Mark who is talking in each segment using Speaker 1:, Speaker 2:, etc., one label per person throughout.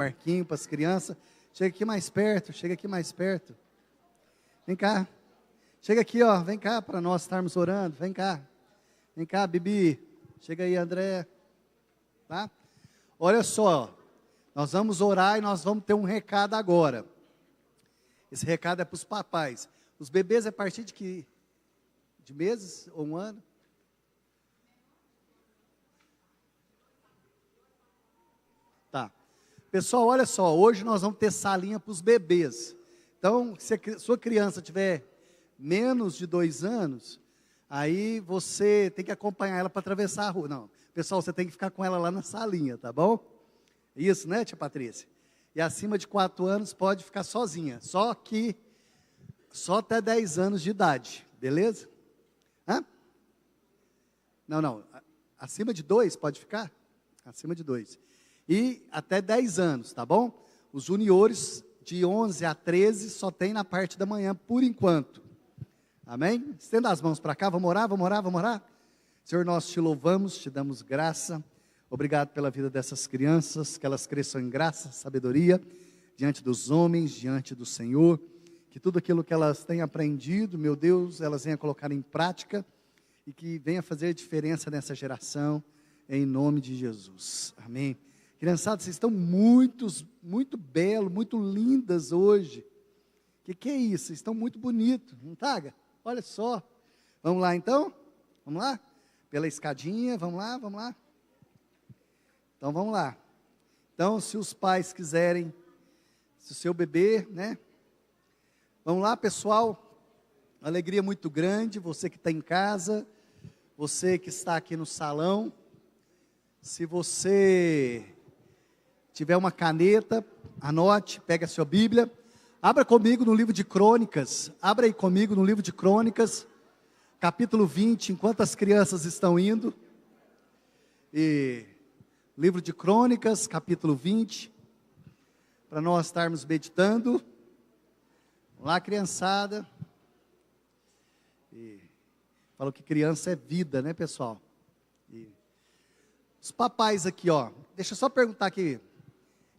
Speaker 1: Marquinho para as crianças. Chega aqui mais perto, chega aqui mais perto. Vem cá. Chega aqui, ó. Vem cá para nós estarmos orando. Vem cá. Vem cá, Bibi. Chega aí, André. Tá? Olha só. Nós vamos orar e nós vamos ter um recado agora. Esse recado é para os papais. Os bebês é a partir de que? De meses ou um ano? Tá. Pessoal, olha só, hoje nós vamos ter salinha para os bebês. Então, se a sua criança tiver menos de 2 anos, aí você tem que acompanhar ela para atravessar a rua. Não, pessoal, você tem que ficar com ela lá na salinha, tá bom? Isso, né, tia Patrícia? E acima de 4 anos pode ficar sozinha, só até 10 anos de idade, beleza? Hã? Não, acima de 2 pode ficar? Acima de 2. E até 10 anos, tá bom? Os juniores de 11 a 13 só tem na parte da manhã, por enquanto. Amém? Estenda as mãos para cá, vamos orar, vamos orar, vamos orar? Senhor, nós te louvamos, te damos graça. Obrigado pela vida dessas crianças, que elas cresçam em graça, sabedoria, diante dos homens, diante do Senhor. Que tudo aquilo que elas têm aprendido, meu Deus, elas venham colocar em prática e que venha fazer diferença nessa geração, em nome de Jesus. Amém. Criançada, vocês estão muito belos, muito lindas hoje. Que é isso? Vocês estão muito bonitos, não tá? Olha só. Vamos lá então? Vamos lá? Pela escadinha, vamos lá, vamos lá. Então vamos lá. Então, se os pais quiserem, se o seu bebê, né? Vamos lá, pessoal. Alegria muito grande, você que está em casa, você que está aqui no salão. Se você tiver uma caneta, anote, pega a sua Bíblia, abra comigo no livro de Crônicas, abra aí comigo no livro de Crônicas, capítulo 20, enquanto as crianças estão indo, e livro de Crônicas, capítulo 20, para nós estarmos meditando. Vamos lá, criançada. E falou que criança é vida, né, pessoal? E os papais aqui, ó, deixa eu só perguntar aqui.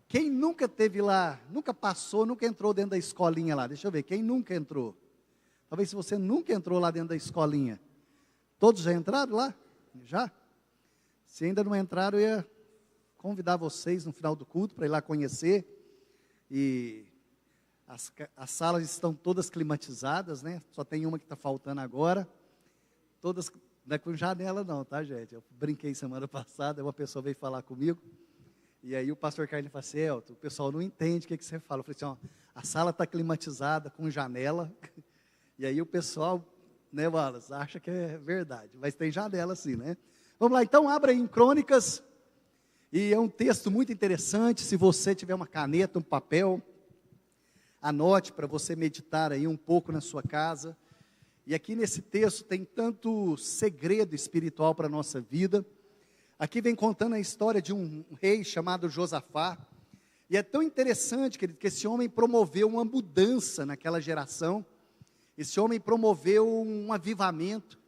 Speaker 1: Quem nunca teve lá, nunca passou, nunca entrou dentro da escolinha lá? Deixa eu ver, quem nunca entrou? Talvez se você nunca entrou lá dentro da escolinha. Todos já entraram lá? Já? Se ainda não entraram, eu ia convidar vocês no final do culto para ir lá conhecer. E as salas estão todas climatizadas, né? Só tem uma que está faltando agora. Todas, não é com janela não, tá, gente? Eu brinquei semana passada, uma pessoa veio falar comigo. E aí o pastor Carlinhos falou assim, Elton, o pessoal não entende o que você fala. Eu falei assim, ó, a sala está climatizada, com janela. E aí o pessoal, né, Wallace, acha que é verdade. Mas tem janela sim, né? Vamos lá, então, abra aí em Crônicas. E é um texto muito interessante. Se você tiver uma caneta, um papel, anote para você meditar aí um pouco na sua casa. E aqui nesse texto tem tanto segredo espiritual para a nossa vida. Aqui vem contando a história de um rei chamado Josafá. E é tão interessante, querido, que esse homem promoveu uma mudança naquela geração. Esse homem promoveu um avivamento.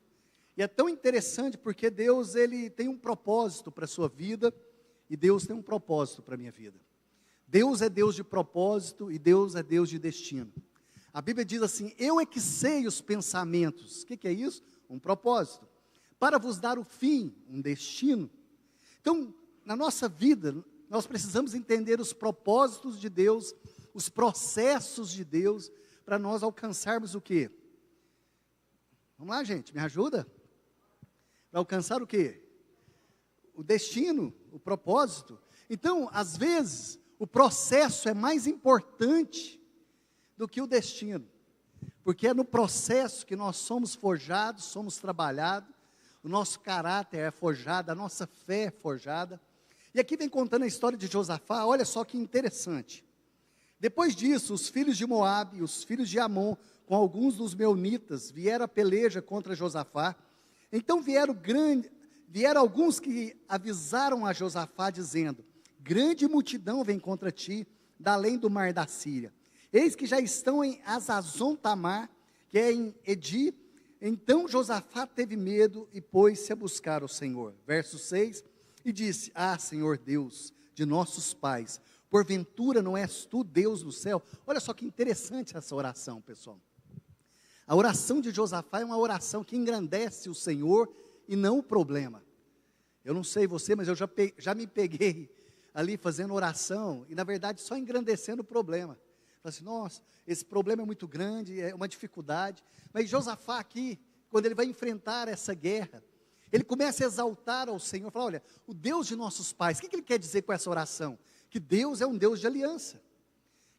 Speaker 1: E é tão interessante porque Deus, ele tem um propósito para a sua vida. E Deus tem um propósito para a minha vida. Deus é Deus de propósito e Deus é Deus de destino. A Bíblia diz assim, eu é que sei os pensamentos. O que é isso? Um propósito. Para vos dar o fim, um destino. Então, na nossa vida, nós precisamos entender os propósitos de Deus, os processos de Deus, para nós alcançarmos o quê? Vamos lá, gente, me ajuda? Para alcançar o quê? O destino, o propósito. Então, às vezes, o processo é mais importante do que o destino, porque é no processo que nós somos forjados, somos trabalhados, o nosso caráter é forjado, a nossa fé é forjada. E aqui vem contando a história de Josafá, olha só que interessante. Depois disso, os filhos de Moabe, os filhos de Amon, com alguns dos meunitas, vieram a peleja contra Josafá. Então vieram alguns que avisaram a Josafá, dizendo, grande multidão vem contra ti, da além do mar da Síria. Eis que já estão em Azazon Tamar, que é em Edi. Então Josafá teve medo e pôs-se a buscar o Senhor. Verso 6, e disse, Senhor Deus de nossos pais, porventura não és tu Deus no céu? Olha só que interessante essa oração, pessoal. A oração de Josafá é uma oração que engrandece o Senhor e não o problema. Eu não sei você, mas eu já me peguei ali fazendo oração e na verdade só engrandecendo o problema. Falei assim, nossa, esse problema é muito grande, é uma dificuldade. Mas Josafá aqui, quando ele vai enfrentar essa guerra, ele começa a exaltar ao Senhor, fala, olha, o Deus de nossos pais, o que ele quer dizer com essa oração? Que Deus é um Deus de aliança,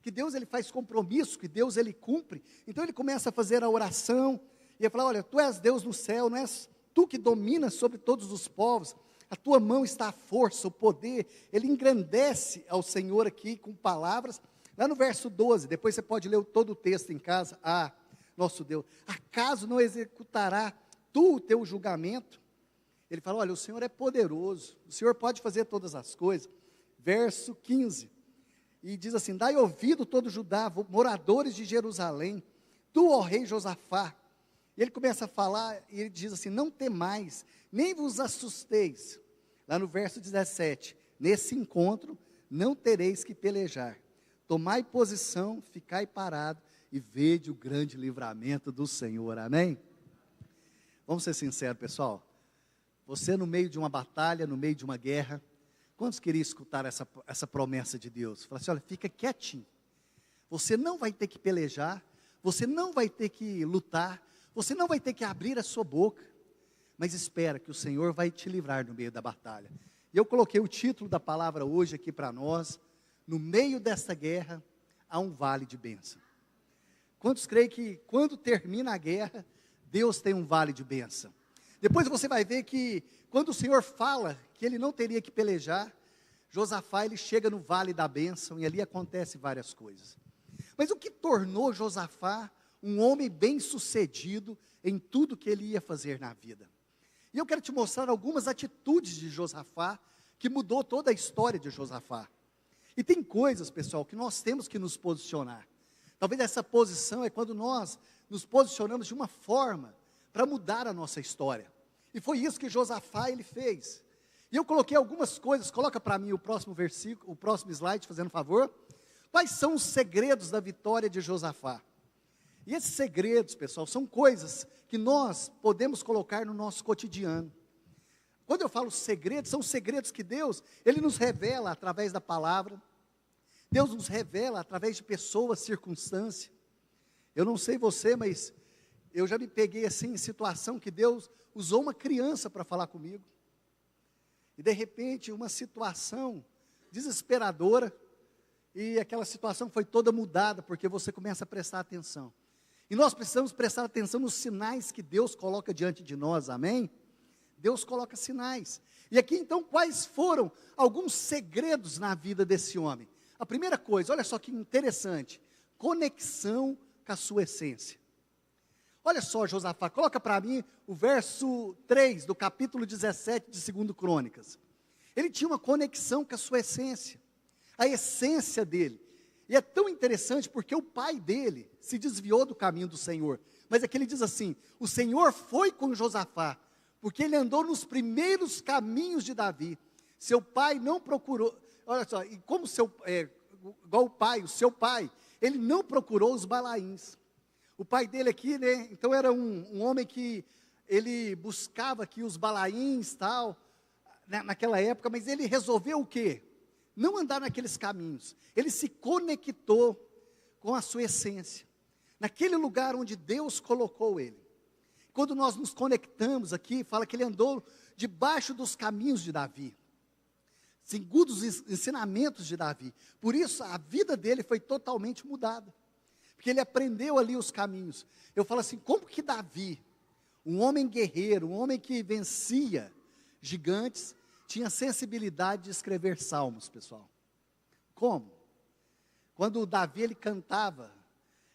Speaker 1: que Deus ele faz compromisso, que Deus ele cumpre. Então ele começa a fazer a oração, e ele fala, olha, tu és Deus no céu, não és tu que dominas sobre todos os povos, a tua mão está a força, o poder. Ele engrandece ao Senhor aqui com palavras, lá no verso 12, depois você pode ler todo o texto em casa. Ah, nosso Deus, acaso não executará tu o teu julgamento? Ele fala, olha, o Senhor é poderoso, o Senhor pode fazer todas as coisas. Verso 15, e diz assim, dai ouvido todo Judá, moradores de Jerusalém, tu, ó rei Josafá. E ele começa a falar, e ele diz assim, não temais, nem vos assusteis. Lá no verso 17, nesse encontro não tereis que pelejar. Tomai posição, ficai parado, e vede o grande livramento do Senhor, amém? Vamos ser sinceros, pessoal. Você no meio de uma batalha, no meio de uma guerra, quantos queriam escutar essa promessa de Deus? Fala assim, olha, fica quietinho. Você não vai ter que pelejar, você não vai ter que lutar, você não vai ter que abrir a sua boca, mas espera que o Senhor vai te livrar no meio da batalha. E eu coloquei o título da palavra hoje aqui para nós, no meio desta guerra, há um vale de bênção. Quantos creem que quando termina a guerra, Deus tem um vale de bênção? Depois você vai ver que quando o Senhor fala que ele não teria que pelejar, Josafá ele chega no vale da bênção e ali acontece várias coisas. Mas o que tornou Josafá um homem bem sucedido em tudo que ele ia fazer na vida? E eu quero te mostrar algumas atitudes de Josafá que mudou toda a história de Josafá. E tem coisas, pessoal, que nós temos que nos posicionar. Talvez essa posição é quando nós nos posicionamos de uma forma para mudar a nossa história. E foi isso que Josafá ele fez. E eu coloquei algumas coisas, coloca para mim o próximo versículo, o próximo slide, fazendo favor. Quais são os segredos da vitória de Josafá? E esses segredos, pessoal, são coisas que nós podemos colocar no nosso cotidiano. Quando eu falo segredos, são segredos que Deus, ele nos revela através da palavra. Deus nos revela através de pessoas, circunstâncias. Eu não sei você, mas eu já me peguei assim em situação que Deus usou uma criança para falar comigo. E de repente uma situação desesperadora, e aquela situação foi toda mudada, porque você começa a prestar atenção. E nós precisamos prestar atenção nos sinais que Deus coloca diante de nós, amém? Deus coloca sinais. E aqui então, quais foram alguns segredos na vida desse homem? A primeira coisa, olha só que interessante, conexão com a sua essência. Olha só, Josafá, coloca para mim o verso 3 do capítulo 17 de 2 Crônicas. Ele tinha uma conexão com a sua essência, a essência dele. E é tão interessante porque o pai dele se desviou do caminho do Senhor. Mas aqui ele diz assim, o Senhor foi com Josafá, porque ele andou nos primeiros caminhos de Davi. Seu pai não procurou, olha só, e como igual o seu pai, ele não procurou os Balaíns. O pai dele aqui, né, então era um homem que ele buscava aqui os Balaíns, tal, naquela época, mas ele resolveu o quê? Não andar naqueles caminhos. Ele se conectou com a sua essência, naquele lugar onde Deus colocou ele. Quando nós nos conectamos aqui, fala que ele andou debaixo dos caminhos de Davi, segundo os ensinamentos de Davi. Por isso a vida dele foi totalmente mudada, porque ele aprendeu ali os caminhos. Eu falo assim, como que Davi, um homem guerreiro, um homem que vencia gigantes, tinha sensibilidade de escrever salmos, pessoal? Como? Quando Davi ele cantava,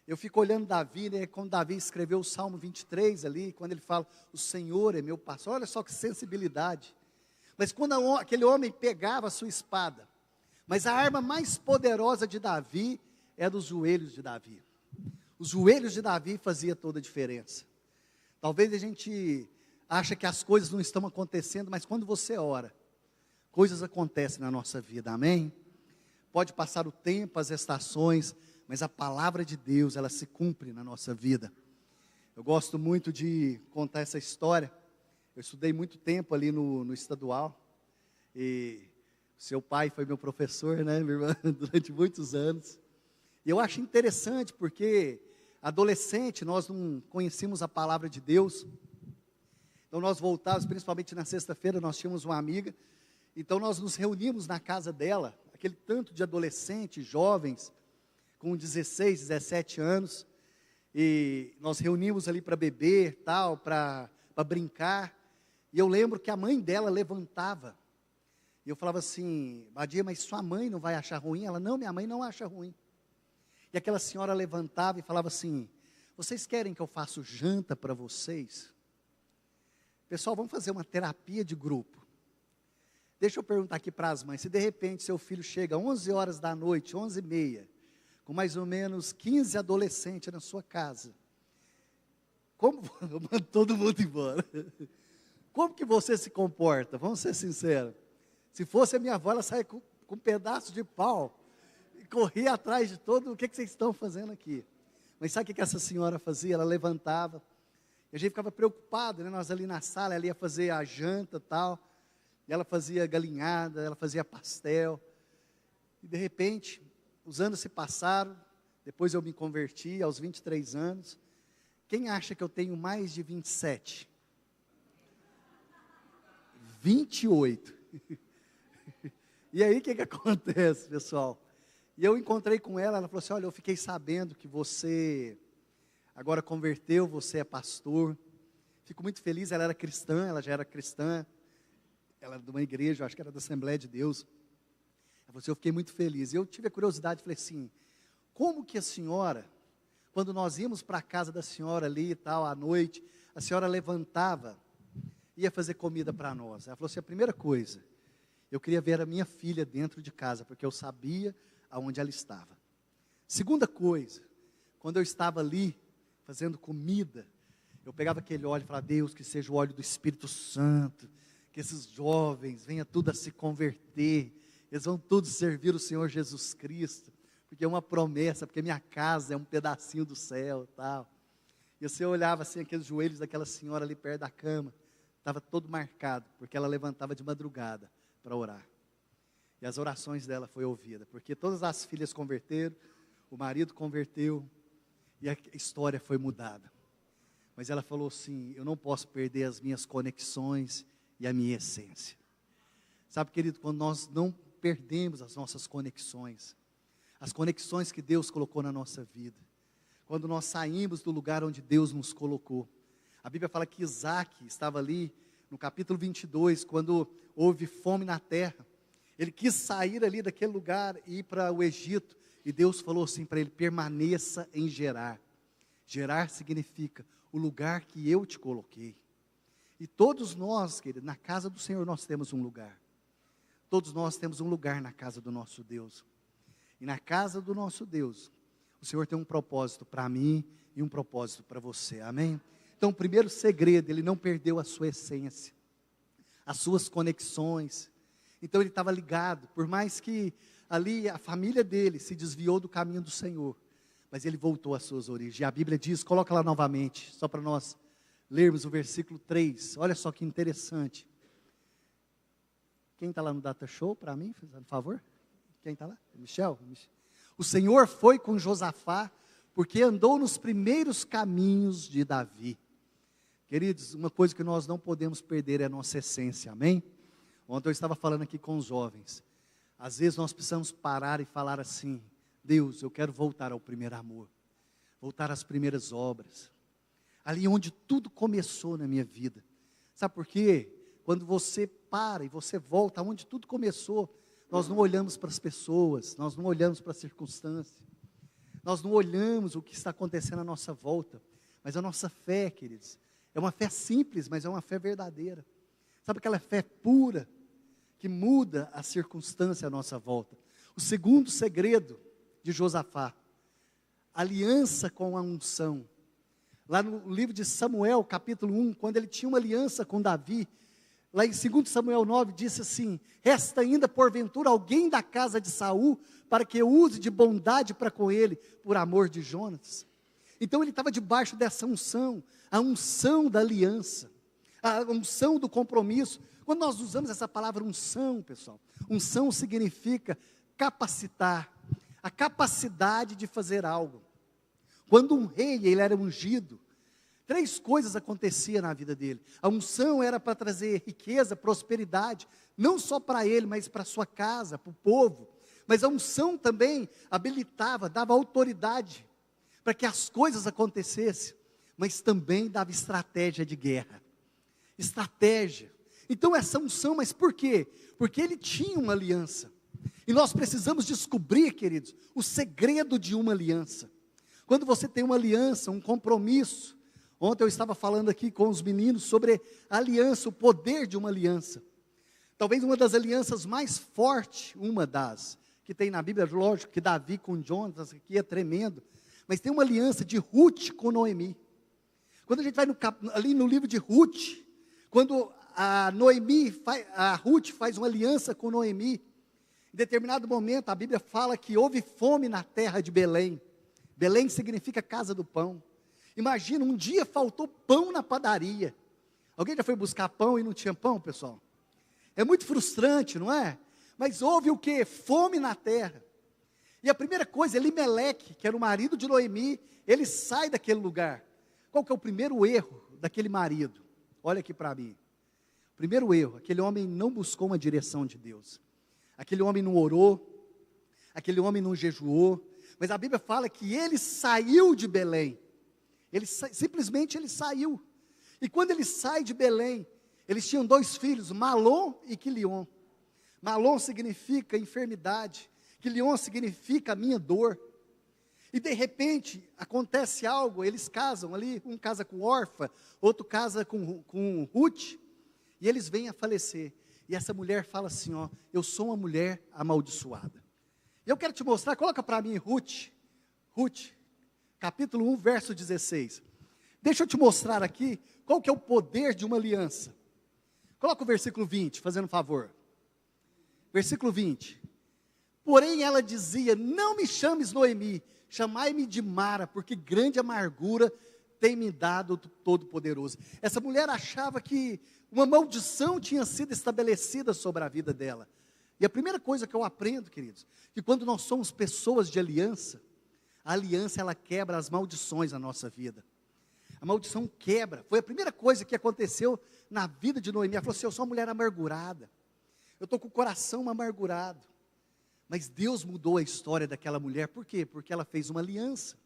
Speaker 1: eu fico olhando Davi, né, quando Davi escreveu o Salmo 23 ali, quando ele fala, o Senhor é meu pastor, olha só que sensibilidade. Mas quando aquele homem pegava a sua espada, mas a arma mais poderosa de Davi é dos joelhos de Davi. Os joelhos de Davi fazia toda a diferença. Talvez a gente acha que as coisas não estão acontecendo, mas quando você ora, coisas acontecem na nossa vida, amém? pode passar o tempo, as estações, mas a palavra de Deus, ela se cumpre na nossa vida. Eu gosto muito de contar essa história. Eu estudei muito tempo ali no estadual, e seu pai foi meu professor, né, minha irmã, durante muitos anos. E eu acho interessante, porque adolescente, nós não conhecíamos a palavra de Deus. Então nós voltávamos, principalmente na sexta-feira, nós tínhamos uma amiga. Então nós nos reuníamos na casa dela, aquele tanto de adolescentes, jovens, com 16, 17 anos. E nós reunimos ali para beber, tal, para brincar. E eu lembro que a mãe dela levantava. E eu falava assim, Badia, mas sua mãe não vai achar ruim? Ela, não, minha mãe não acha ruim. E aquela senhora levantava e falava assim, vocês querem que eu faça janta para vocês? Pessoal, vamos fazer uma terapia de grupo. Deixa eu perguntar aqui para as mães, se de repente seu filho chega às 11 horas da noite, 11h30, com mais ou menos 15 adolescentes na sua casa, como, eu mando todo mundo embora, como que você se comporta? Vamos ser sinceros. Se fosse a minha avó, ela saia com um pedaço de pau, e corria atrás de todo, o que vocês estão fazendo aqui? Mas sabe o que essa senhora fazia? Ela levantava, e a gente ficava preocupado, né? Nós ali na sala, ela ia fazer a janta e tal, e ela fazia galinhada, ela fazia pastel, e de repente, os anos se passaram, depois eu me converti aos 23 anos, quem acha que eu tenho mais de 27? 28. E aí o que acontece, pessoal? E eu encontrei com ela, ela falou assim, olha, eu fiquei sabendo que você agora converteu, você é pastor, fico muito feliz, ela era cristã, ela já era cristã, ela era de uma igreja, acho que era da Assembleia de Deus. Ela falou assim, eu fiquei muito feliz. E eu tive a curiosidade, falei assim, como que a senhora, quando nós íamos para a casa da senhora ali e tal, à noite, a senhora levantava, ia fazer comida para nós? Ela falou assim, a primeira coisa, eu queria ver a minha filha dentro de casa, porque eu sabia aonde ela estava. Segunda coisa, quando eu estava ali, fazendo comida, eu pegava aquele óleo e falava, Deus, que seja o óleo do Espírito Santo, que esses jovens venham tudo a se converter, eles vão todos servir o Senhor Jesus Cristo, porque é uma promessa, porque minha casa é um pedacinho do céu e tal. E você olhava assim, aqueles joelhos daquela senhora ali perto da cama, estava todo marcado, porque ela levantava de madrugada para orar. E as orações dela foi ouvida, porque todas as filhas converteram, o marido converteu, e a história foi mudada. Mas ela falou assim, eu não posso perder as minhas conexões e a minha essência. Sabe, querido, quando nós não perdemos as nossas conexões, as conexões que Deus colocou na nossa vida, quando nós saímos do lugar onde Deus nos colocou. A Bíblia fala que Isaac estava ali, no capítulo 22, quando houve fome na terra, ele quis sair ali daquele lugar e ir para o Egito, e Deus falou assim para ele, permaneça em Gerar. Gerar significa o lugar que eu te coloquei. E todos nós, querido, na casa do Senhor nós temos um lugar. Todos nós temos um lugar na casa do nosso Deus. E na casa do nosso Deus, o Senhor tem um propósito para mim e um propósito para você, amém? Então o primeiro segredo, ele não perdeu a sua essência, as suas conexões. Então ele estava ligado, por mais que ali a família dele se desviou do caminho do Senhor, mas ele voltou às suas origens. E a Bíblia diz, coloca lá novamente, só para nós lermos o versículo 3, olha só que interessante. Quem está lá no Data Show, para mim, por favor? Quem está lá? Michel? O Senhor foi com Josafá, porque andou nos primeiros caminhos de Davi. Queridos, uma coisa que nós não podemos perder é a nossa essência, amém? Ontem eu estava falando aqui com os jovens, às vezes nós precisamos parar e falar assim, Deus, eu quero voltar ao primeiro amor, voltar às primeiras obras, ali onde tudo começou na minha vida. Sabe por quê? Quando você para e você volta aonde tudo começou, nós não olhamos para as pessoas, nós não olhamos para as circunstâncias, nós não olhamos o que está acontecendo à nossa volta, mas a nossa fé, queridos, é uma fé simples, mas é uma fé verdadeira. Sabe aquela fé pura, que muda a circunstância à nossa volta. O segundo segredo de Josafá, aliança com a unção. Lá no livro de Samuel, capítulo 1, quando ele tinha uma aliança com Davi, Lá em 2 Samuel 9, disse assim: resta ainda porventura alguém da casa de Saul, para que eu use de bondade para com ele, por amor de Jonatas. Então ele estava debaixo dessa unção, a unção da aliança, a unção do compromisso. Quando nós usamos essa palavra unção, pessoal, unção significa capacitar, a capacidade de fazer algo. Quando um rei, ele era ungido, 3 coisas aconteciam na vida dele. A unção era para trazer riqueza, prosperidade, não só para ele, mas para a sua casa, para o povo. Mas a unção também habilitava, dava autoridade para que as coisas acontecessem, mas também dava estratégia de guerra. Estratégia. Então essa unção, mas por quê? Porque ele tinha uma aliança. E nós precisamos descobrir, queridos, o segredo de uma aliança. Quando você tem uma aliança, um compromisso. Ontem eu estava falando aqui com os meninos sobre a aliança, o poder de uma aliança. Talvez uma das alianças mais fortes, uma das que tem na Bíblia, lógico que Davi com Jonatas, aqui é tremendo, mas tem uma aliança de Ruth com Noemi. Quando a gente vai ali no livro de Ruth, quando a Ruth faz uma aliança com Noemi, em determinado momento a Bíblia fala que houve fome na terra de Belém. Belém significa casa do pão. Imagina, um dia faltou pão na padaria. Alguém já foi buscar pão e não tinha pão, pessoal? É muito frustrante, não é? Mas houve o quê? Fome na terra. E a primeira coisa, Elimeleque, que era o marido de Noemi, ele sai daquele lugar. Qual que é o primeiro erro daquele marido? Olha aqui para mim. Primeiro erro, aquele homem não buscou uma direção de Deus. Aquele homem não orou, aquele homem não jejuou. Mas a Bíblia fala que ele saiu de Belém. Simplesmente ele saiu. E quando ele sai de Belém, eles tinham 2 filhos, Malom e Quilion. Malom significa enfermidade, Quilion significa a minha dor. E de repente, acontece algo, eles casam ali, um casa com Orfa, outro casa com Ruth, e eles vêm a falecer. E essa mulher fala assim, ó, eu sou uma mulher amaldiçoada. E eu quero te mostrar, coloca para mim Ruth, capítulo 1, verso 16. Deixa eu te mostrar aqui, qual que é o poder de uma aliança. Coloca o versículo 20, fazendo um favor. Versículo 20. Porém ela dizia, não me chames Noemi, chamai-me de Mara, porque grande amargura tem me dado o Todo-Poderoso. Essa mulher achava que uma maldição tinha sido estabelecida sobre a vida dela. E a primeira coisa que eu aprendo, queridos, que quando nós somos pessoas de aliança, a aliança ela quebra as maldições na nossa vida. A maldição quebra. Foi a primeira coisa que aconteceu na vida de Noemi. Ela falou assim, eu sou uma mulher amargurada. Eu estou com o coração amargurado. Mas Deus mudou a história daquela mulher. Por quê? Porque ela fez uma aliança.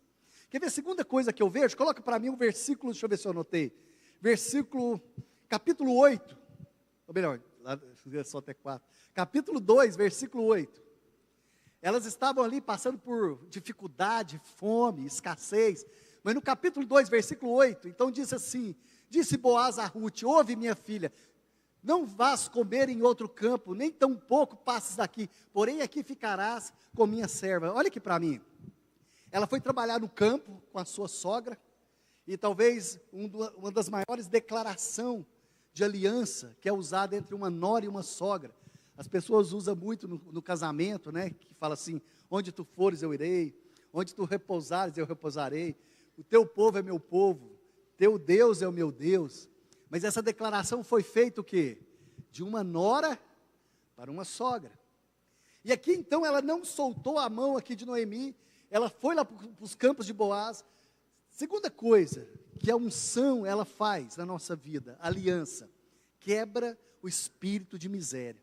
Speaker 1: Quer ver a segunda coisa que eu vejo? Coloca para mim um versículo, deixa eu ver se eu anotei. Capítulo 8. Ou melhor, lá, só até 4. Capítulo 2, versículo 8. Elas estavam ali passando por dificuldade, fome, escassez. Mas no capítulo 2, versículo 8, então diz assim, disse Boaz a Ruth, ouve minha filha, não vás comer em outro campo, nem tão pouco passes daqui, porém aqui ficarás com minha serva. Olha aqui para mim. Ela foi trabalhar no campo com a sua sogra, e talvez uma das maiores declarações de aliança, que é usada entre uma nora e uma sogra. As pessoas usam muito no casamento, né? Que fala assim, onde tu fores eu irei, onde tu repousares eu repousarei, o teu povo é meu povo, teu Deus é o meu Deus. Mas essa declaração foi feita o quê? De uma nora para uma sogra. E aqui então ela não soltou a mão aqui de Noemi, ela foi lá para os campos de Boaz. Segunda coisa que a unção ela faz na nossa vida, aliança, quebra o espírito de miséria.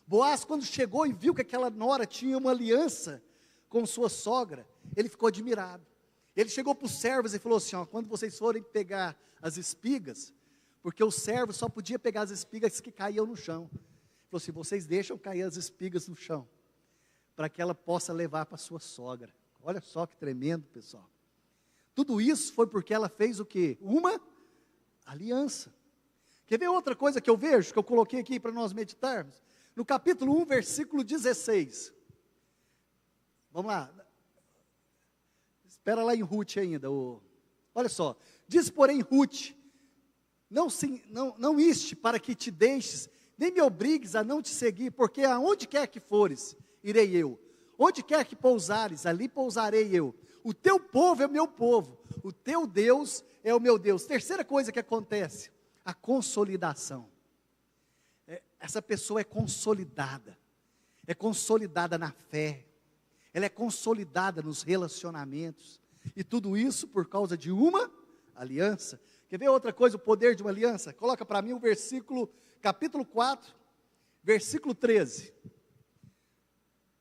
Speaker 1: Boaz, quando chegou e viu que aquela nora tinha uma aliança com sua sogra, ele ficou admirado. Ele chegou para os servos e falou assim, ó, quando vocês forem pegar as espigas, porque o servo só podia pegar as espigas que caíam no chão. Ele falou assim, vocês deixam cair as espigas no chão, para que ela possa levar para sua sogra. Olha só que tremendo, pessoal. Tudo isso foi porque ela fez o quê? Uma aliança. Quer ver outra coisa que eu vejo, que eu coloquei aqui para nós meditarmos? No capítulo 1, versículo 16. Vamos lá. Espera lá em Ruth ainda. Olha só. Diz, porém, Ruth, não iste para que te deixes, nem me obrigues a não te seguir, porque aonde quer que fores, irei eu. Onde quer que pousares, ali pousarei eu. O teu povo é o meu povo, o teu Deus é o meu Deus. Terceira coisa que acontece, a consolidação. Essa pessoa é consolidada na fé, ela é consolidada nos relacionamentos, e tudo isso por causa de uma aliança. Quer ver outra coisa, o poder de uma aliança? Coloca para mim o versículo, capítulo 4, versículo 13.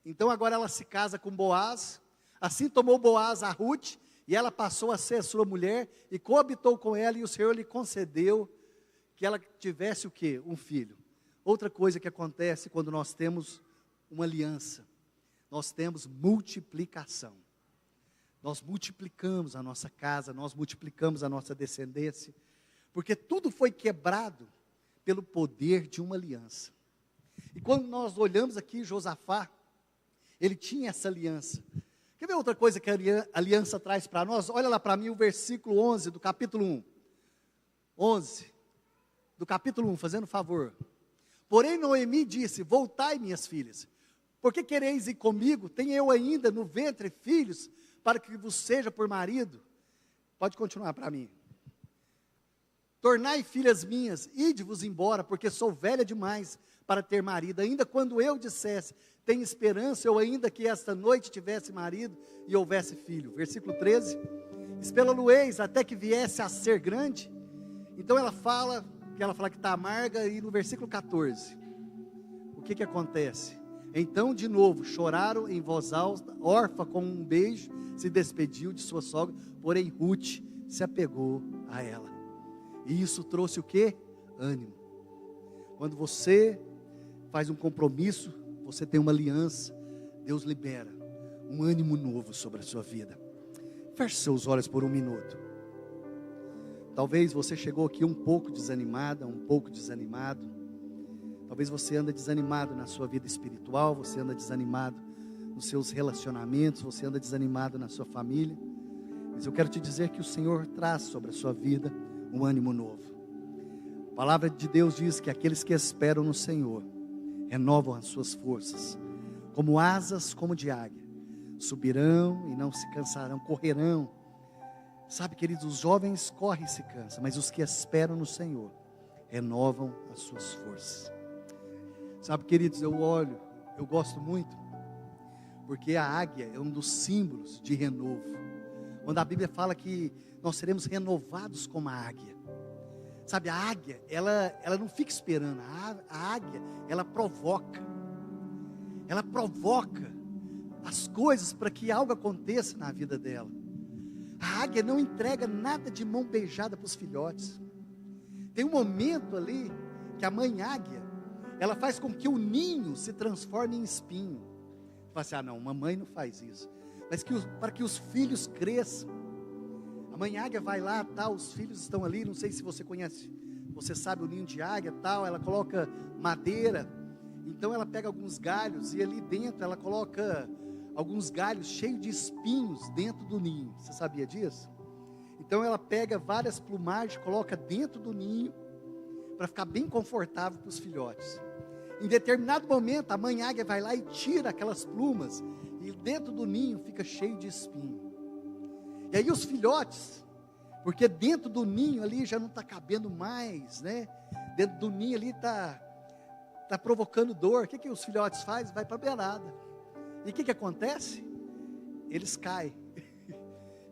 Speaker 1: Então agora ela se casa com Boaz, assim tomou Boaz a Ruth, e ela passou a ser sua mulher, e coabitou com ela, e o Senhor lhe concedeu que ela tivesse o quê? Um filho. Outra coisa que acontece quando nós temos uma aliança, nós temos multiplicação. Nós multiplicamos a nossa casa, nós multiplicamos a nossa descendência, porque tudo foi quebrado pelo poder de uma aliança. E quando nós olhamos aqui Josafá, ele tinha essa aliança. Quer ver outra coisa que a aliança traz para nós? Olha lá para mim o versículo 11 do capítulo 1. 11 do capítulo 1, fazendo favor. Porém Noemi disse: voltai, minhas filhas, porque quereis ir comigo? Tenho eu ainda no ventre filhos, para que vos seja por marido? Pode continuar para mim. Tornai filhas minhas, ide-vos embora, porque sou velha demais para ter marido. Ainda quando eu dissesse, tenho esperança, eu ainda que esta noite tivesse marido e houvesse filho. Versículo 13. Espelá-lo-eis até que viesse a ser grande. Então ela fala que está amarga, e no versículo 14, o que acontece? Então de novo choraram em voz alta, Orfa com um beijo se despediu de sua sogra, porém Ruth se apegou a ela. E isso trouxe o quê? Ânimo. Quando você faz um compromisso, você tem uma aliança, Deus libera um ânimo novo sobre a sua vida. Feche seus olhos por um minuto. Talvez você chegou aqui um pouco desanimada, um pouco desanimado. Talvez você anda desanimado na sua vida espiritual, você anda desanimado nos seus relacionamentos, você anda desanimado na sua família. Mas eu quero te dizer que o Senhor traz sobre a sua vida um ânimo novo. A palavra de Deus diz que aqueles que esperam no Senhor renovam as suas forças, como asas como de águia, subirão e não se cansarão, correrão. Sabe, queridos, os jovens correm e se cansam, mas os que esperam no Senhor renovam as suas forças. Sabe, queridos, eu gosto muito, porque a águia é um dos símbolos de renovo. Quando a Bíblia fala que nós seremos renovados como a águia. Sabe, a águia, ela não fica esperando, a águia, ela provoca as coisas para que algo aconteça na vida dela. A águia não entrega nada de mão beijada para os filhotes. Tem um momento ali que a mãe águia, ela faz com que o ninho se transforme em espinho. Fala assim, não, mamãe não faz isso. Mas para que os filhos cresçam. A mãe águia vai lá, tal, os filhos estão ali, não sei se você conhece, você sabe o ninho de águia, tal, ela coloca madeira, então ela pega alguns galhos e ali dentro ela coloca alguns galhos cheios de espinhos dentro do ninho. Você sabia disso? Então ela pega várias plumagens, coloca dentro do ninho, para ficar bem confortável para os filhotes. Em determinado momento, a mãe águia vai lá e tira aquelas plumas, e dentro do ninho fica cheio de espinho. E aí os filhotes, porque dentro do ninho ali já não está cabendo mais, né? Dentro do ninho ali está provocando dor. O que os filhotes fazem? Vai para a beirada. E o que acontece? Eles caem.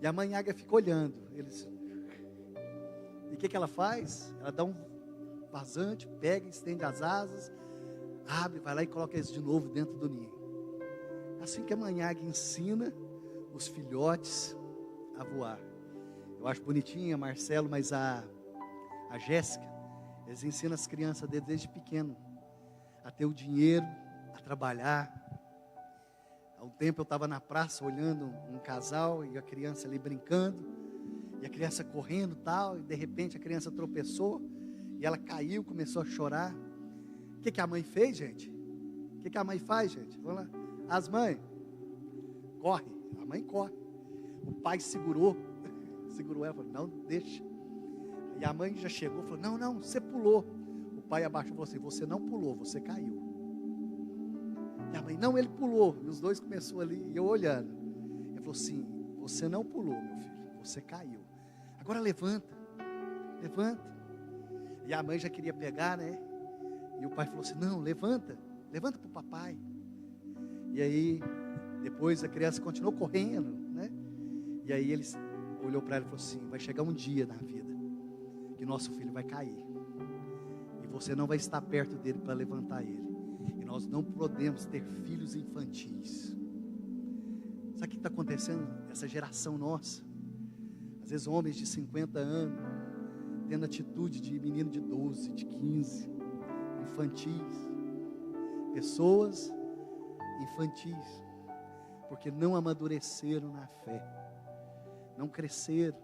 Speaker 1: E a mãe águia fica olhando. E o que ela faz? Ela dá um vazante, pega, estende as asas, abre, vai lá e coloca eles de novo dentro do ninho. Assim que a mãe águia ensina os filhotes a voar. Eu acho bonitinha, Marcelo, mas a Jéssica, eles ensinam as crianças desde pequeno a ter o dinheiro, a trabalhar. Há um tempo eu estava na praça olhando um casal e a criança ali brincando, e a criança correndo e tal, e de repente a criança tropeçou, e ela caiu, começou a chorar. O que a mãe fez, gente? O que a mãe faz, gente? Vamos lá. As mães, corre, a mãe corre. O pai segurou ela, falou, não, deixa. E a mãe já chegou e falou: não, não, você pulou. O pai abaixou e falou assim: você não pulou, você caiu. E a mãe: não, ele pulou. E os dois começaram ali, e eu olhando. Ele falou assim: você não pulou, meu filho, você caiu. Agora levanta, levanta. E a mãe já queria pegar, né? E o pai falou assim: não, levanta, levanta para o papai. E aí, depois a criança continuou correndo, né? E aí ele olhou para ela e falou assim: vai chegar um dia na vida que nosso filho vai cair. E você não vai estar perto dele para levantar ele. E nós não podemos ter filhos infantis. Sabe o que está acontecendo? Essa geração nossa. Às vezes homens de 50 anos, tendo atitude de menino de 12, de 15, infantis. Pessoas infantis, porque não amadureceram na fé, não cresceram.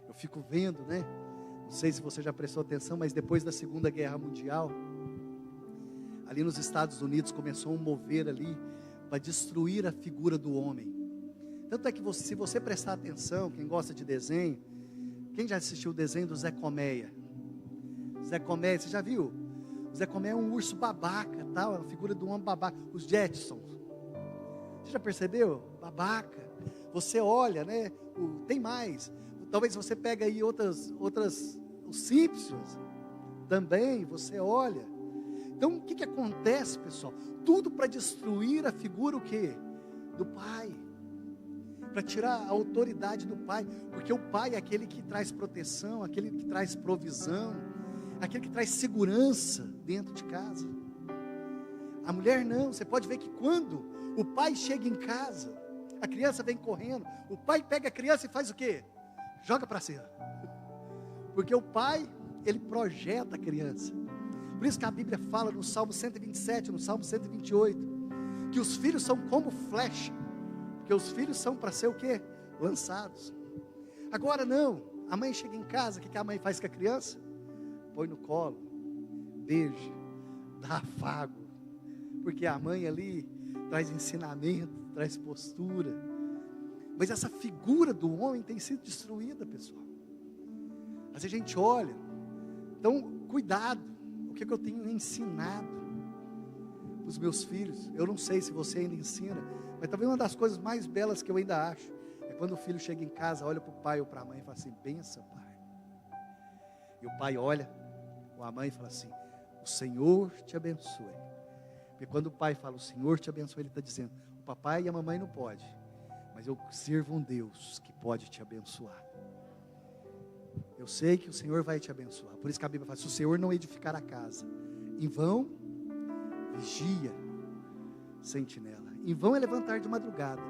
Speaker 1: Eu fico vendo, né? Não sei se você já prestou atenção, mas depois da Segunda Guerra Mundial, ali nos Estados Unidos começou um mover ali para destruir a figura do homem. Tanto é que você, se você prestar atenção, quem gosta de desenho, quem já assistiu o desenho do Zé Colmeia? Zé Colmeia, você já viu? O Zé Colmeia é um urso babaca, tal, a figura do homem babaca. Os Jetsons, você já percebeu? Babaca. Você olha, né? Tem mais. Talvez você pegue aí outras, os Simpsons também, você olha. Então o que acontece, pessoal? Tudo para destruir a figura o quê? Do pai. Para tirar a autoridade do pai, porque o pai é aquele que traz proteção, aquele que traz provisão, aquele que traz segurança dentro de casa. A mulher não. Você pode ver que quando o pai chega em casa, a criança vem correndo, o pai pega a criança e faz o quê? Joga para cima. Porque o pai, ele projeta a criança. Por isso que a Bíblia fala no Salmo 127, no Salmo 128, que os filhos são como flecha, porque os filhos são para ser o quê? Lançados. Agora não, a mãe chega em casa, o que a mãe faz com a criança? Põe no colo, beija, dá afago, porque a mãe ali traz ensinamento, traz postura. Mas essa figura do homem tem sido destruída, pessoal. Às vezes a gente olha. Então, cuidado. O que eu tenho ensinado para os meus filhos? Eu não sei se você ainda ensina, mas talvez uma das coisas mais belas que eu ainda acho é quando o filho chega em casa, olha para o pai ou para a mãe e fala assim: benção, pai. E o pai olha, ou a mãe fala assim: o Senhor te abençoe. Porque quando o pai fala o Senhor te abençoe, ele está dizendo: o papai e a mamãe não pode, mas eu sirvo um Deus que pode te abençoar. Eu sei que o Senhor vai te abençoar. Por isso que a Bíblia fala: se o Senhor não edificar a casa, em vão vigia sentinela. Em vão é levantar de madrugada,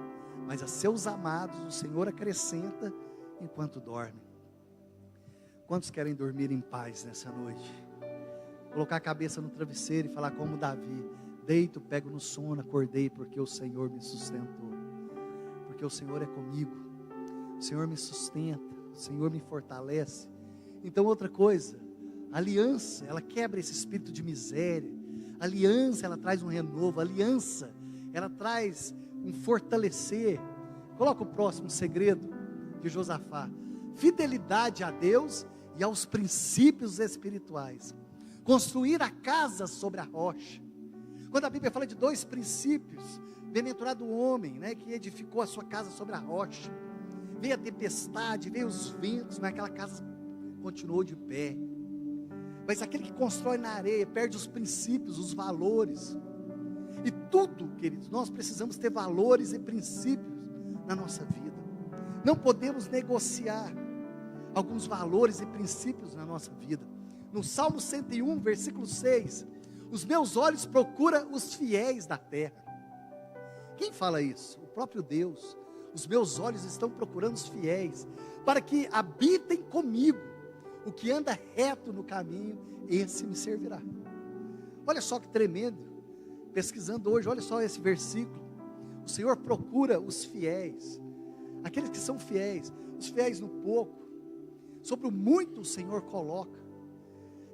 Speaker 1: mas a seus amados o Senhor acrescenta enquanto dormem. Quantos querem dormir em paz nessa noite? Colocar a cabeça no travesseiro e falar como Davi: deito, pego no sono, acordei porque o Senhor me sustentou. Porque o Senhor é comigo, o Senhor me sustenta, o Senhor me fortalece. Então outra coisa, a aliança, ela quebra esse espírito de miséria. A aliança, ela traz um renovo. A aliança, ela traz um fortalecer. Coloca o próximo segredo de Josafá: fidelidade a Deus e aos princípios espirituais. Construir a casa sobre a rocha. Quando a Bíblia fala de dois princípios, bem-aventurado o homem, né, que edificou a sua casa sobre a rocha. Veio a tempestade, veio os ventos, mas aquela casa continuou de pé. Mas aquele que constrói na areia perde os princípios, os valores. E tudo, queridos, nós precisamos ter valores e princípios na nossa vida. Não podemos negociar alguns valores e princípios na nossa vida. No Salmo 101, versículo 6, os meus olhos procuram os fiéis da terra. Quem fala isso? O próprio Deus. Os meus olhos estão procurando os fiéis, para que habitem comigo. O que anda reto no caminho, esse me servirá. Olha só que tremendo. Pesquisando hoje, olha só esse versículo. O Senhor procura os fiéis, aqueles que são fiéis, os fiéis no pouco. Sobre o muito o Senhor coloca.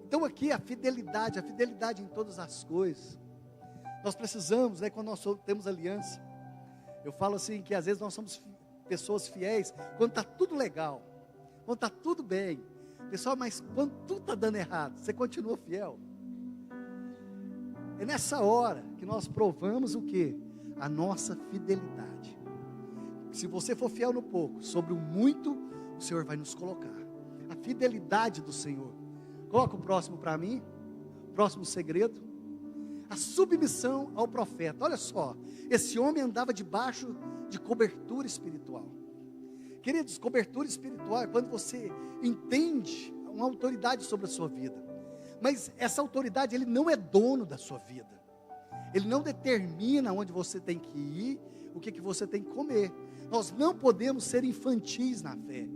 Speaker 1: Então aqui a fidelidade em todas as coisas. Nós precisamos, né, quando nós temos aliança. Eu falo assim, que às vezes nós somos pessoas fiéis quando está tudo legal, quando está tudo bem. Pessoal, mas quando tudo está dando errado, você continua fiel. É nessa hora que nós provamos o quê? A nossa fidelidade. Se você for fiel no pouco, sobre o muito, o Senhor vai nos colocar. A fidelidade do Senhor. Coloca o próximo para mim. Próximo segredo. A submissão ao profeta. Olha só, esse homem andava debaixo de cobertura espiritual. Queridos, cobertura espiritual é quando você entende uma autoridade sobre a sua vida. Mas essa autoridade, ele não é dono da sua vida. Ele não determina onde você tem que ir, o que você tem que comer. Nós não podemos ser infantis na fé.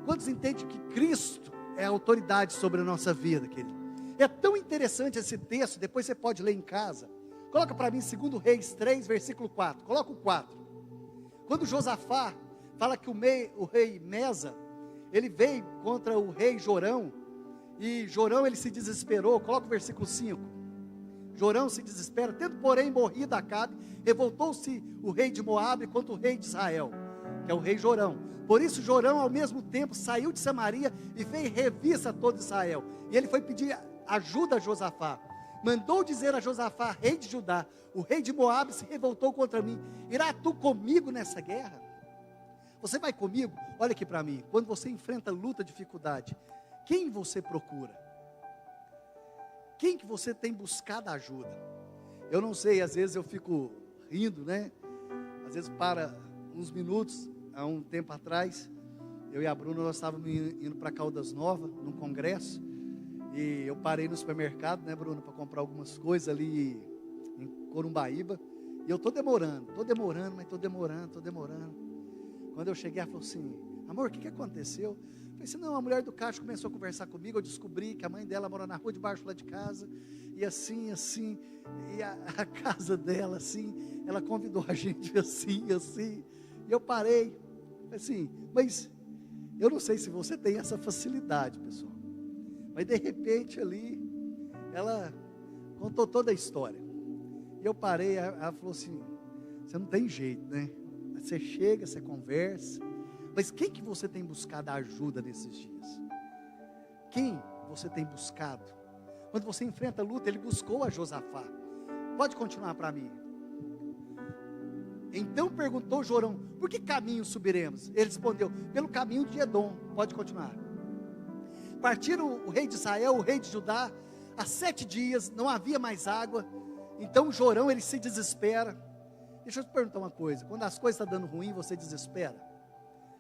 Speaker 1: Quantos entendem que Cristo é a autoridade sobre a nossa vida, querido? É tão interessante esse texto, depois você pode ler em casa. Coloca para mim 2 Reis 3, versículo 4. Coloca o 4. Quando Josafá fala que o rei Mesa, ele veio contra o rei Jorão, e Jorão ele se desesperou. Coloca o versículo 5. Jorão se desespera, tendo porém morrido Acabe, revoltou-se o rei de Moabe contra o rei de Israel, que é o rei Jorão. Por isso Jorão ao mesmo tempo saiu de Samaria e fez revista a todo Israel. E ele foi pedir ajuda a Josafá. Mandou dizer a Josafá, rei de Judá: o rei de Moabe se revoltou contra mim. Irá tu comigo nessa guerra? Você vai comigo? Olha aqui para mim. Quando você enfrenta luta, dificuldade, quem você procura? Quem que você tem buscado ajuda? Eu não sei, às vezes eu fico rindo, né? Às vezes para uns minutos. Há um tempo atrás, eu e a Bruna, nós estávamos indo para Caldas Novas, num congresso, e eu parei no supermercado, né, Bruna, para comprar algumas coisas ali em Corumbaíba, e eu estou demorando, mas estou demorando. Quando eu cheguei, ela falou assim: amor, o que aconteceu? Eu falei assim: não, a mulher do caixa começou a conversar comigo, eu descobri que a mãe dela mora na rua de baixo lá de casa, e assim, e a casa dela, assim, ela convidou a gente assim, e eu parei, assim, mas eu não sei se você tem essa facilidade, pessoal, mas de repente ali, ela contou toda a história, e eu parei, ela falou assim: você não tem jeito, né? Você chega, você conversa, mas quem que você tem buscado ajuda nesses dias? Quem você tem buscado? Quando você enfrenta a luta, ele buscou a Josafá. Pode continuar para mim. Então perguntou Jorão: por que caminho subiremos? Ele respondeu: pelo caminho de Edom. Pode continuar. Partiram o rei de Israel, o rei de Judá, há 7 dias, não havia mais água. Então Jorão, ele se desespera. Deixa eu te perguntar uma coisa: quando as coisas estão dando ruim, você desespera?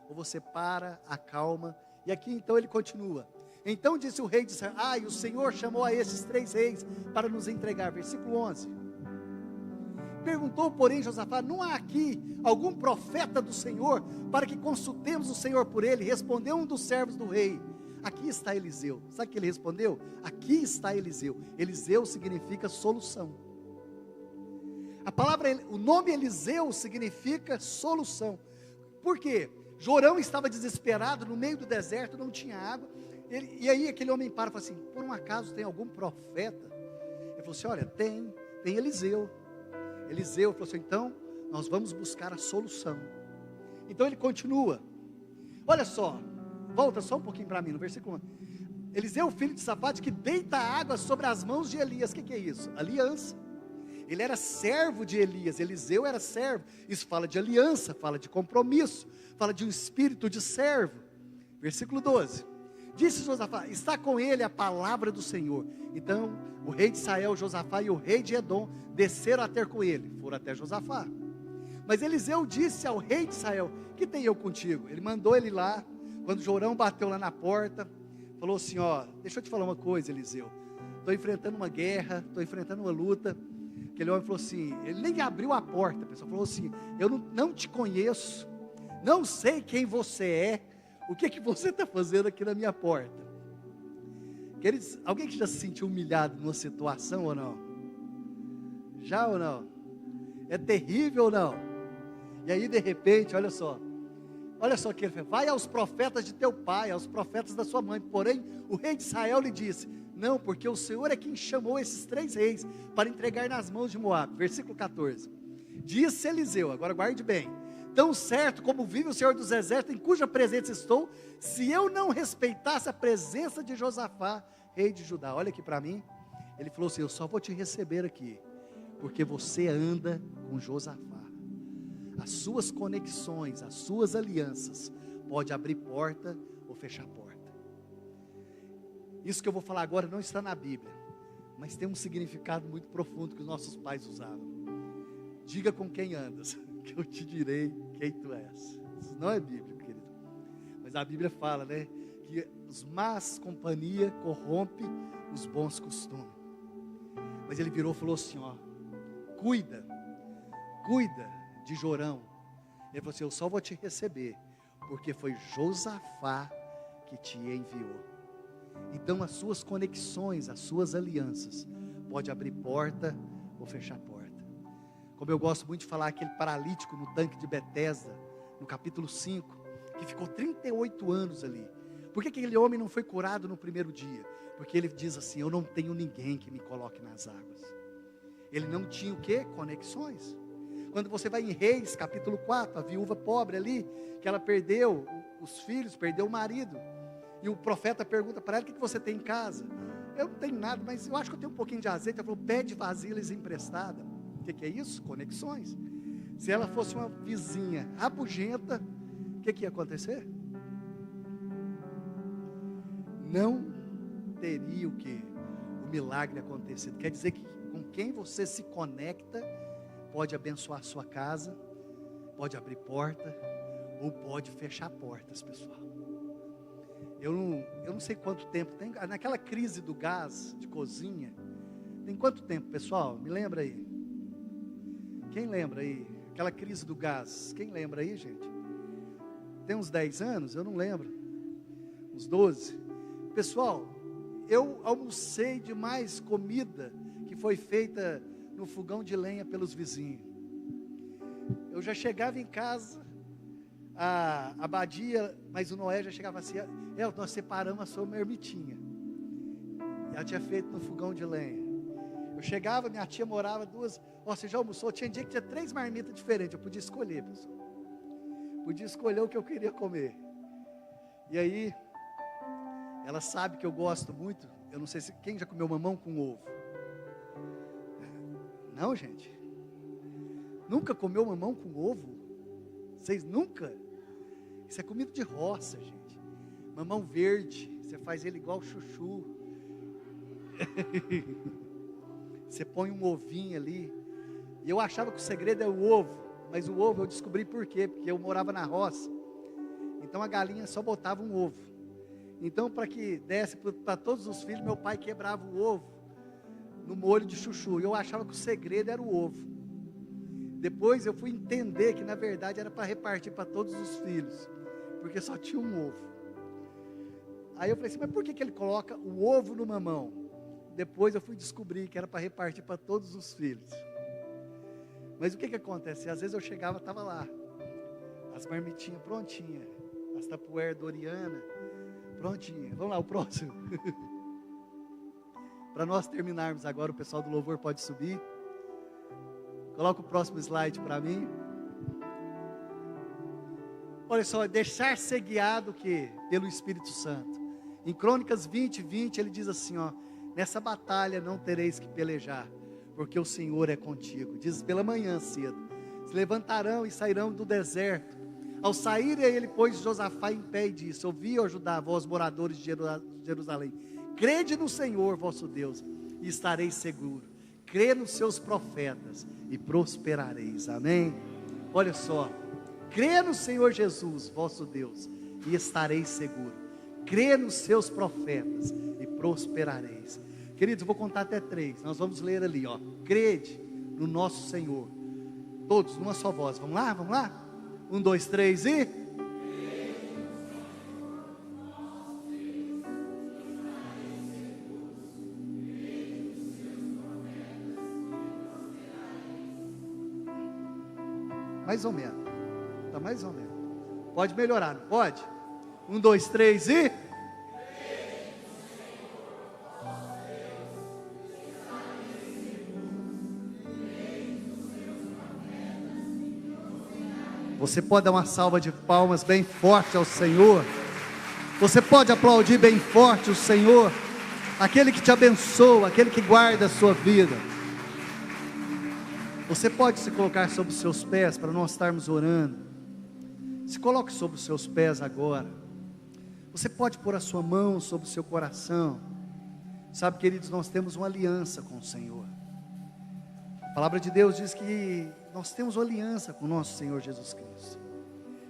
Speaker 1: Ou você para, acalma? E aqui então ele continua. Então disse o rei de Israel: o Senhor chamou a esses 3 reis para nos entregar. Versículo 11. Perguntou, porém, Josafá: não há aqui algum profeta do Senhor, para que consultemos o Senhor por ele? Respondeu um dos servos do rei: aqui está Eliseu. Sabe o que ele respondeu? Aqui está Eliseu. Eliseu significa solução. A palavra, o nome Eliseu significa solução. Por quê? Jorão estava desesperado no meio do deserto, não tinha água. E aí aquele homem para e fala assim: por um acaso tem algum profeta? Ele falou assim: olha, tem Eliseu. Eliseu falou assim: então nós vamos buscar a solução. Então ele continua. Olha só, volta só um pouquinho para mim no versículo 1. Eliseu, filho de Safate, que deita água sobre as mãos de Elias. O que é isso? Aliança. Ele era servo de Elias. Eliseu era servo. Isso fala de aliança, fala de compromisso, fala de um espírito de servo. Versículo 12. Disse Josafá: está com ele a palavra do Senhor. Então o rei de Israel, Josafá, e o rei de Edom desceram a ter com ele. Foram até Josafá. Mas Eliseu disse ao rei de Israel: que tenho eu contigo? Ele mandou ele lá. Quando Jorão bateu lá na porta, falou assim: ó, deixa eu te falar uma coisa, Eliseu, estou enfrentando uma guerra, estou enfrentando uma luta. Aquele homem falou assim, ele nem abriu a porta, a pessoa falou assim: eu não te conheço, não sei quem você é, o que você está fazendo aqui na minha porta? Queridos, alguém que já se sentiu humilhado numa situação ou não? Já ou não? É terrível ou não? E aí de repente, olha só o que ele fez: vai aos profetas de teu pai, aos profetas da sua mãe. Porém o rei de Israel lhe disse: não, porque o Senhor é quem chamou esses 3 reis para entregar nas mãos de Moabe. Versículo 14. Disse Eliseu, agora guarde bem: Tão certo como vive o Senhor dos Exércitos, em cuja presença estou, se eu não respeitasse a presença de Josafá, rei de Judá. Olha aqui para mim. Ele falou assim: eu só vou te receber aqui, porque você anda com Josafá. As suas conexões, as suas alianças, pode abrir porta ou fechar porta. Isso que eu vou falar agora não está na Bíblia, mas tem um significado muito profundo que os nossos pais usavam. Diga com quem andas, que eu te direi quem tu és. Isso não é Bíblia, querido. Mas a Bíblia fala, né, que os más companhia corrompe os bons costumes. Mas ele virou e falou assim, ó: cuida de Jorão. Ele falou assim: eu só vou te receber, porque foi Josafá que te enviou. Então as suas conexões, as suas alianças, pode abrir porta ou fechar porta. Como eu gosto muito de falar, aquele paralítico no tanque de Betesda, no capítulo 5, que ficou 38 anos ali. Por que aquele homem não foi curado no primeiro dia? Porque ele diz assim: eu não tenho ninguém que me coloque nas águas. Ele não tinha o quê? Conexões. Quando você vai em Reis, capítulo 4, a viúva pobre ali, que ela perdeu os filhos, perdeu o marido. E o profeta pergunta para ela: o que você tem em casa? Eu não tenho nada, mas eu acho que eu tenho um pouquinho de azeite. Ela falou: pede vasilhas emprestada. O que é isso? Conexões. Se ela fosse uma vizinha rabugenta, o que ia acontecer? Não teria o quê? O milagre acontecido. Quer dizer que com quem você se conecta, pode abençoar a sua casa, pode abrir porta, ou pode fechar portas, pessoal. Eu não sei quanto tempo tem, naquela crise do gás de cozinha, tem quanto tempo, pessoal? Me lembra aí. Quem lembra aí? Aquela crise do gás, quem lembra aí, gente? Tem uns 10 anos? Eu não lembro. Uns 12. Pessoal, eu almocei de mais comida que foi feita no fogão de lenha pelos vizinhos. Eu já chegava em casa, a Abadia, mas o Noé já chegava assim: nós separamos a sua marmitinha. E ela tinha feito no fogão de lenha. Eu chegava, minha tia morava duas. Você já almoçou? Tinha dia que tinha 3 marmitas diferentes. Eu podia escolher, pessoal. Podia escolher o que eu queria comer. E aí, ela sabe que eu gosto muito. Eu não sei se quem já comeu mamão com ovo. Não, gente. Nunca comeu mamão com ovo? Vocês nunca? Isso é comida de roça, gente. Mamão verde. Você faz ele igual chuchu. Você põe um ovinho ali. E eu achava que o segredo é o ovo. Mas o ovo eu descobri por quê. Porque eu morava na roça. Então a galinha só botava um ovo. Então, para que desse para todos os filhos, meu pai quebrava o ovo no molho de chuchu. E eu achava que o segredo era o ovo. Depois eu fui entender que na verdade era para repartir para todos os filhos, porque só tinha um ovo. Aí eu falei assim: mas por que ele coloca o ovo no mamão? Depois eu fui descobrir que era para repartir para todos os filhos. Mas o que acontece? Às vezes eu chegava, estava lá, as marmitinhas prontinhas, as tapuer doriana prontinha. Vamos lá, o próximo. Para nós terminarmos agora, o pessoal do louvor pode subir. Coloca o próximo slide para mim. Olha só: deixar ser guiado que pelo Espírito Santo. Em Crônicas 20:20 ele diz assim, ó: nessa batalha não tereis que pelejar, porque o Senhor é contigo. Diz: pela manhã cedo se levantarão e sairão do deserto. Ao sair, ele pôs Josafá em pé e disse: ouvi, ó Judá, vós moradores de Jerusalém, crede no Senhor vosso Deus e estareis seguros. Crê nos seus profetas e prosperareis. Amém? Olha só: crê no Senhor Jesus vosso Deus e estareis seguros. Crê nos seus profetas e prosperareis. Queridos, eu vou contar até 3. Nós vamos ler ali, ó: crede no nosso Senhor. Todos, numa só voz. Vamos lá, vamos lá? 1, 2, 3 e... mais ou menos. Está mais ou menos. Pode melhorar, não pode? 1, 2, 3 e... Você pode dar uma salva de palmas bem forte ao Senhor. Você pode aplaudir bem forte o Senhor, aquele que te abençoa, aquele que guarda a sua vida. Você pode se colocar sobre os seus pés para nós estarmos orando. Se coloque sobre os seus pés agora. Você pode pôr a sua mão sobre o seu coração. Sabe, queridos, nós temos uma aliança com o Senhor. A palavra de Deus diz que nós temos uma aliança com o nosso Senhor Jesus Cristo.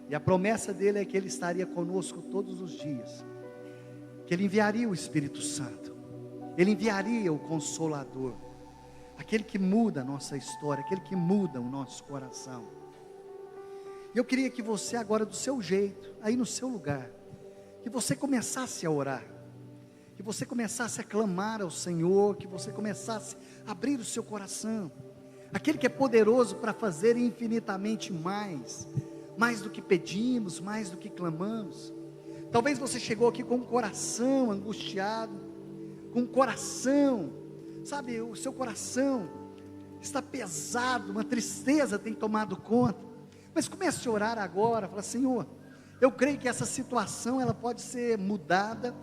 Speaker 1: E a promessa dele é que ele estaria conosco todos os dias. Que ele enviaria o Espírito Santo. Ele enviaria o Consolador. Aquele que muda a nossa história, aquele que muda o nosso coração. E eu queria que você agora, do seu jeito, aí no seu lugar, que você começasse a orar. Que você começasse a clamar ao Senhor, que você começasse a abrir o seu coração. Aquele que é poderoso para fazer infinitamente mais do que pedimos, mais do que clamamos. Talvez você chegou aqui com o coração angustiado, com o coração, sabe, o seu coração está pesado, uma tristeza tem tomado conta. Mas comece a orar agora, fala: Senhor, eu creio que essa situação ela pode ser mudada,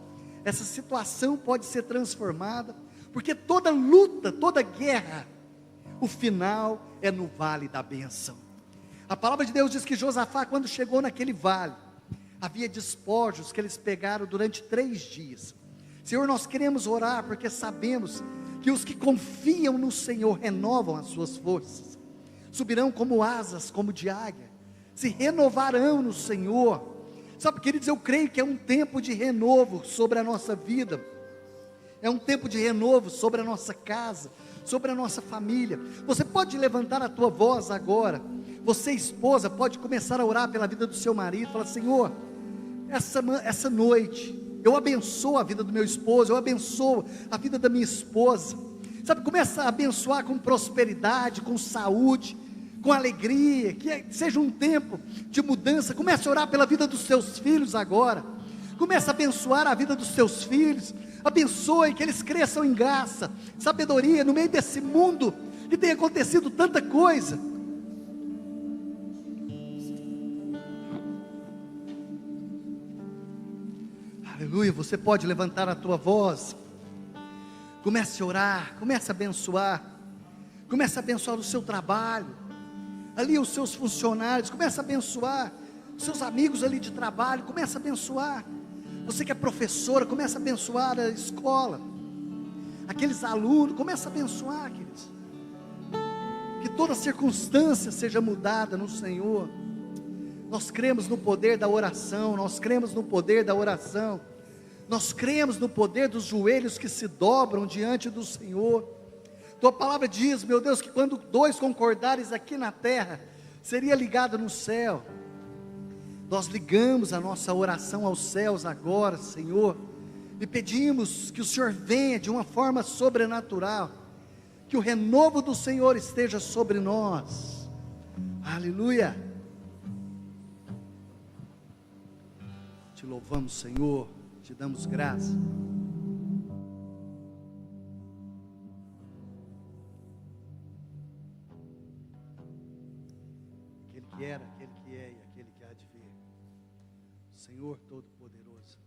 Speaker 1: essa situação pode ser transformada, porque toda luta, toda guerra, o final é no vale da bênção. A palavra de Deus diz que Josafá, quando chegou naquele vale, havia despojos que eles pegaram durante 3 dias. Senhor, nós queremos orar, porque sabemos que os que confiam no Senhor renovam as suas forças, subirão como asas, como de águia, se renovarão no Senhor. Sabe, queridos, eu creio que é um tempo de renovo sobre a nossa vida, é um tempo de renovo sobre a nossa casa, sobre a nossa família. Você pode levantar a tua voz agora. Você, esposa, pode começar a orar pela vida do seu marido. Fala: Senhor, essa noite eu abençoo a vida do meu esposo, eu abençoo a vida da minha esposa. Sabe, começa a abençoar com prosperidade, com saúde, com alegria, que seja um tempo de mudança. Comece a orar pela vida dos seus filhos agora. Comece a abençoar a vida dos seus filhos. Abençoe, que eles cresçam em graça, sabedoria, no meio desse mundo que tem acontecido tanta coisa. Aleluia. Você pode levantar a tua voz. Comece a orar, comece a abençoar. Comece a abençoar o seu trabalho, ali os seus funcionários. Comece a abençoar os seus amigos ali de trabalho. Comece a abençoar. Você que é professora, comece a abençoar a escola, aqueles alunos. Comece a abençoar, queridos. Que toda circunstância seja mudada no Senhor. Nós cremos no poder da oração. Nós cremos no poder da oração. Nós cremos no poder dos joelhos que se dobram diante do Senhor. Tua palavra diz, meu Deus, que quando 2 concordares aqui na terra, seria ligado no céu. Nós ligamos a nossa oração aos céus agora, Senhor, e pedimos que o Senhor venha de uma forma sobrenatural, que o renovo do Senhor esteja sobre nós. Aleluia. Te louvamos, Senhor, te damos graça. Aquele que era, aquele que é e aquele que há de vir, Senhor Todo-Poderoso.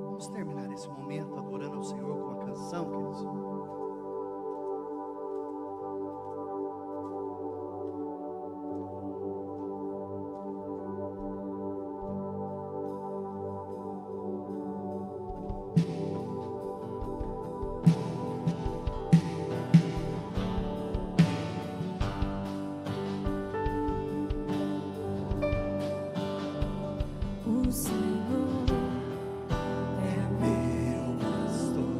Speaker 1: Vamos terminar esse momento adorando ao Senhor com uma canção, queridos.
Speaker 2: O Senhor é meu pastor,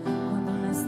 Speaker 2: quando nas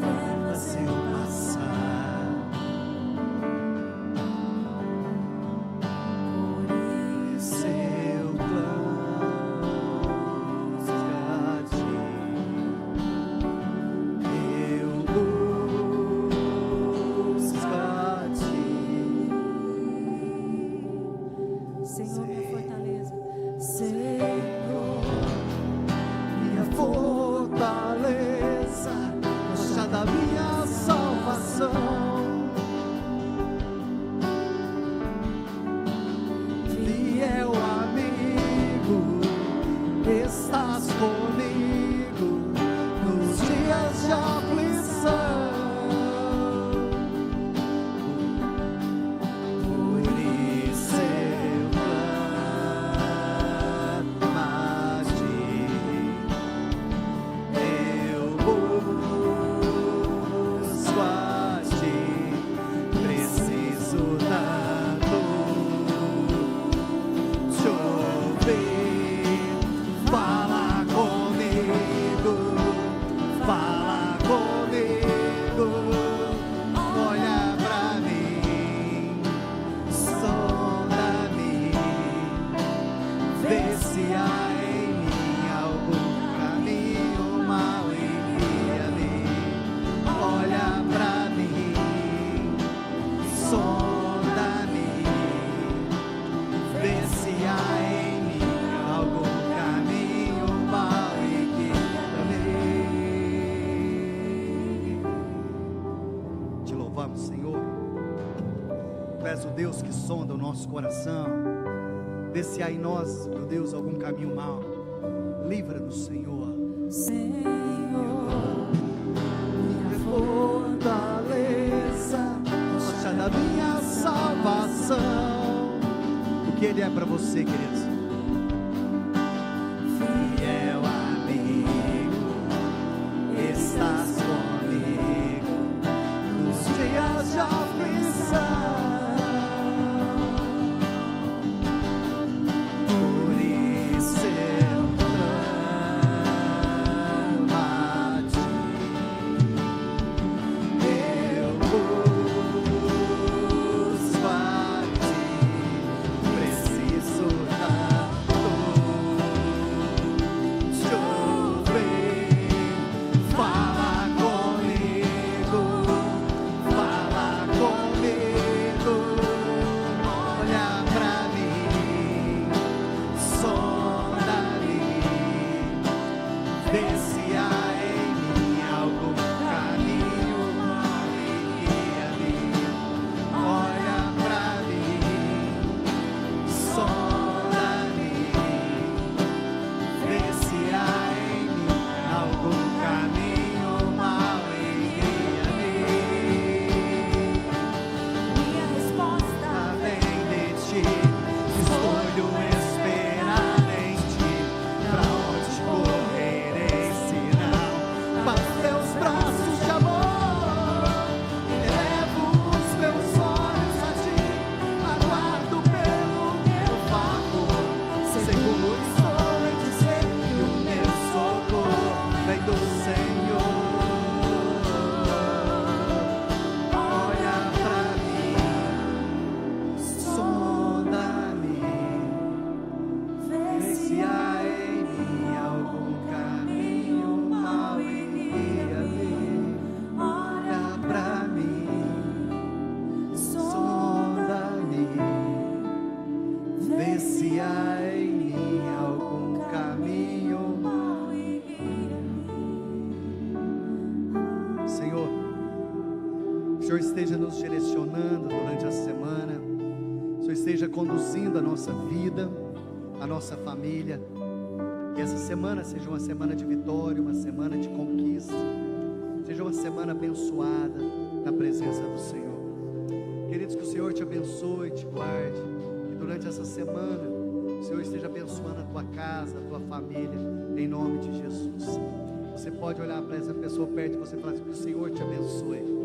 Speaker 1: louvamos, Senhor. Tu és o Deus que sonda o nosso coração. Vê se há em nós, meu Deus, algum caminho mau. Livra-nos, Senhor.
Speaker 2: Senhor,
Speaker 1: Minha fortaleza, rocha da minha salvação. O que Ele é para você, queridos? Fiel amigo, estás comigo nos dias de aflição. Por isso eu clamo a ti. Eu busco a ti. Preciso tanto te ouvir. Fala comigo, fala comigo. Olha pra mim, sonda-me, vê se há em mim algum caminho mau e guia-me. Olha pra mim, sonda-me, vê se há em mim algum caminho mau e guia-me.
Speaker 2: minha resposta
Speaker 1: Vem de ti, escolho esperar em ti. Pra onde correrei se não para os teus braços de amor? Elevo os meus olhos a ti, aguardo pelo meu favor. Seguro estou em dizer que o meu socorro vem do Senhor. Olha pra mim, sonda-me, vê se há em mim algum caminho mau e guia-me. Olha pra mim, sonda-me, vê se há em mim algum caminho mau e guia-me. Senhor, o Senhor esteja nos direcionando durante a semana. O Senhor esteja conduzindo a nossa vida, a nossa família. Que essa semana seja uma semana de vitória, uma semana de conquista. Seja uma semana abençoada na presença do Senhor. Queridos, que o Senhor te abençoe, te guarde. Que durante essa semana o Senhor esteja abençoando a tua casa, a tua família, em nome de Jesus. Você pode olhar para essa pessoa perto de você e falar assim: que o Senhor te abençoe.